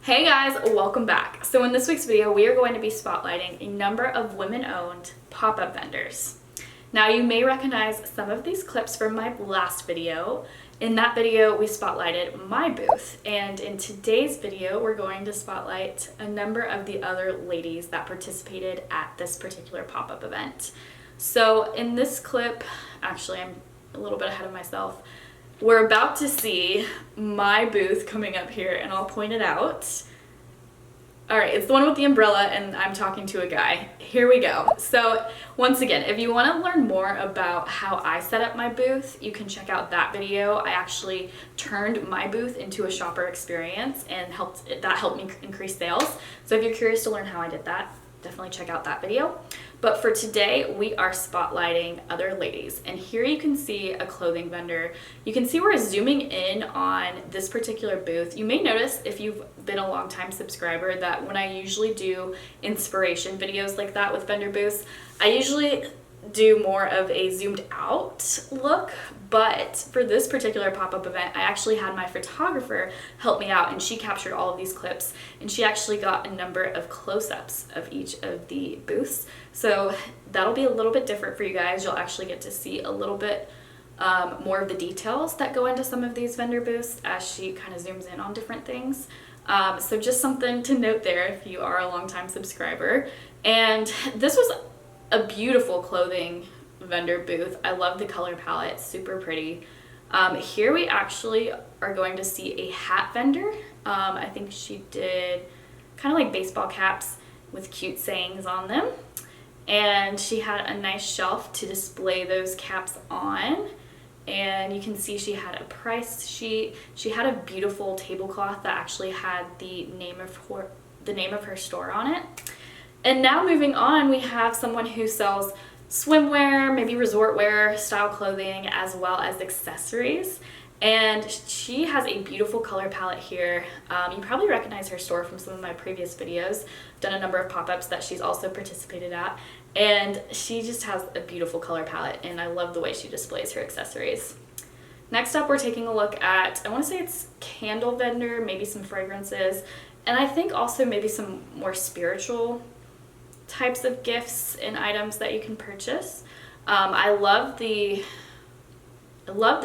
Hey guys, welcome back. So in this week's video, we are going to be spotlighting a number of women-owned pop-up vendors. Now you may recognize some of these clips from my last video. In that video, we spotlighted my booth, and in today's video, we're going to spotlight a number of the other ladies that participated at this particular pop-up event. So in this clip, actually I'm a little bit ahead of myself, we're about to see my booth coming up here, and I'll point it out. All right, it's the one with the umbrella, and I'm talking to a guy. Here we go. So once again, if you want to learn more about how I set up my booth, you can check out that video. I actually turned my booth into a shopper experience, and that helped me increase sales. So if you're curious to learn how I did that, definitely check out that video. But for today, we are spotlighting other ladies. And here you can see a clothing vendor. You can see we're zooming in on this particular booth. You may notice, if you've been a long-time subscriber, that when I usually do inspiration videos like that with vendor booths, I usually do more of a zoomed out look, but for this particular pop-up event, I actually had my photographer help me out, and she captured all of these clips, and she actually got a number of close-ups of each of the booths. So that'll be a little bit different for you guys. You'll actually get to see a little bit more of the details that go into some of these vendor booths as she kind of zooms in on different things. So just something to note there if you are a long-time subscriber. And this was a beautiful clothing vendor booth. I love the color palette, super pretty. Here we actually are going to see a hat vendor. I think she did kind of like baseball caps with cute sayings on them. And she had a nice shelf to display those caps on. And you can see she had a price sheet. She had a beautiful tablecloth that actually had the name of her store on it. And now moving on, we have someone who sells swimwear, maybe resort wear style clothing, as well as accessories. And she has a beautiful color palette here. You probably recognize her store from some of my previous videos. I've done a number of pop-ups that she's also participated at. And she just has a beautiful color palette, and I love the way she displays her accessories. Next up, we're taking a look at, I want to say it's candle vendor, maybe some fragrances, and I think also maybe some more spiritual types of gifts and items that you can purchase. I love the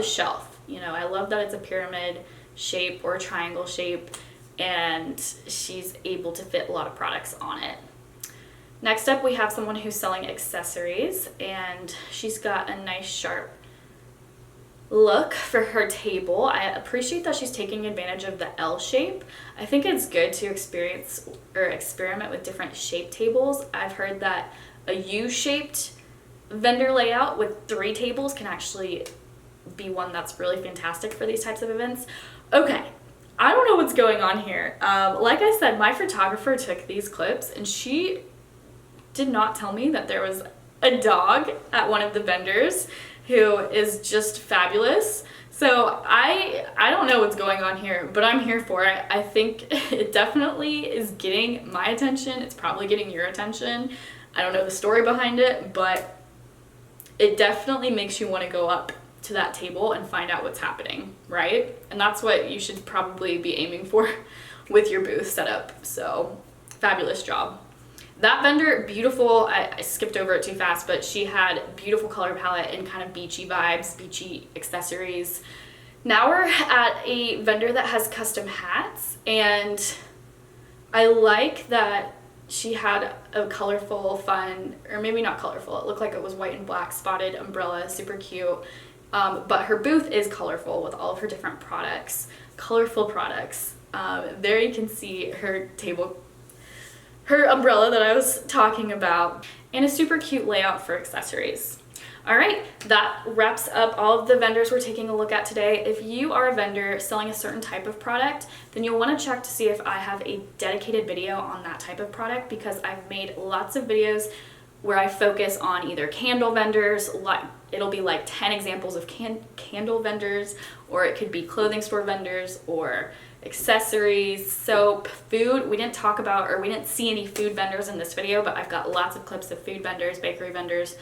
shelf. You know, I love that it's a pyramid shape or a triangle shape, and she's able to fit a lot of products on it. Next up, we have someone who's selling accessories, and she's got a nice sharp look for her table. I appreciate that she's taking advantage of the L shape. I think it's good to experience or experiment with different shape tables. I've heard that a U-shaped vendor layout with 3 tables can actually be one that's really fantastic for these types of events. Okay, I don't know what's going on here. Like I said, my photographer took these clips, and she did not tell me that there was a dog at one of the vendors who is just fabulous. So I don't know what's going on here, but I'm here for it. I think it definitely is getting my attention. It's probably getting your attention. I don't know the story behind it, but it definitely makes you want to go up to that table and find out what's happening, right? And that's what you should probably be aiming for with your booth setup. So fabulous job. That vendor, beautiful. I skipped over it too fast, but she had beautiful color palette and kind of beachy vibes, beachy accessories. Now we're at a vendor that has custom hats, and I like that she had a colorful, fun, or maybe not colorful, it looked like it was white and black spotted umbrella, super cute. But her booth is colorful with all of her different products, colorful products. There you can see her umbrella that I was talking about, and a super cute layout for accessories. All right, that wraps up all of the vendors we're taking a look at today. If you are a vendor selling a certain type of product, then you'll want to check to see if I have a dedicated video on that type of product, because I've made lots of videos where I focus on either candle vendors, it'll be like 10 examples of candle vendors, or it could be clothing store vendors, or accessories, soap, food. We didn't talk about, or we didn't see any food vendors in this video, but I've got lots of clips of food vendors, bakery vendors,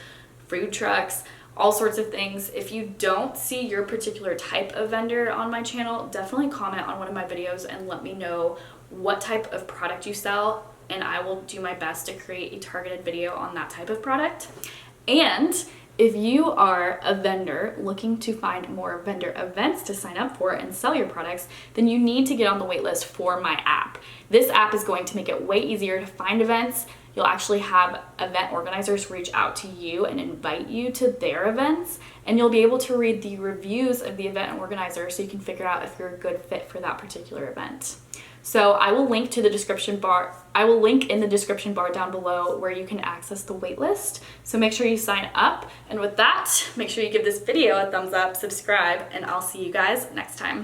food trucks, all sorts of things. If you don't see your particular type of vendor on my channel, definitely comment on one of my videos and let me know what type of product you sell, and I will do my best to create a targeted video on that type of product. And if you are a vendor looking to find more vendor events to sign up for and sell your products, then you need to get on the wait list for my app. This app is going to make it way easier to find events. You'll actually have event organizers reach out to you and invite you to their events, and you'll be able to read the reviews of the event organizer so you can figure out if you're a good fit for that particular event. So I will link in the description bar down below where you can access the waitlist. So make sure you sign up. And with that, make sure you give this video a thumbs up, subscribe, and I'll see you guys next time.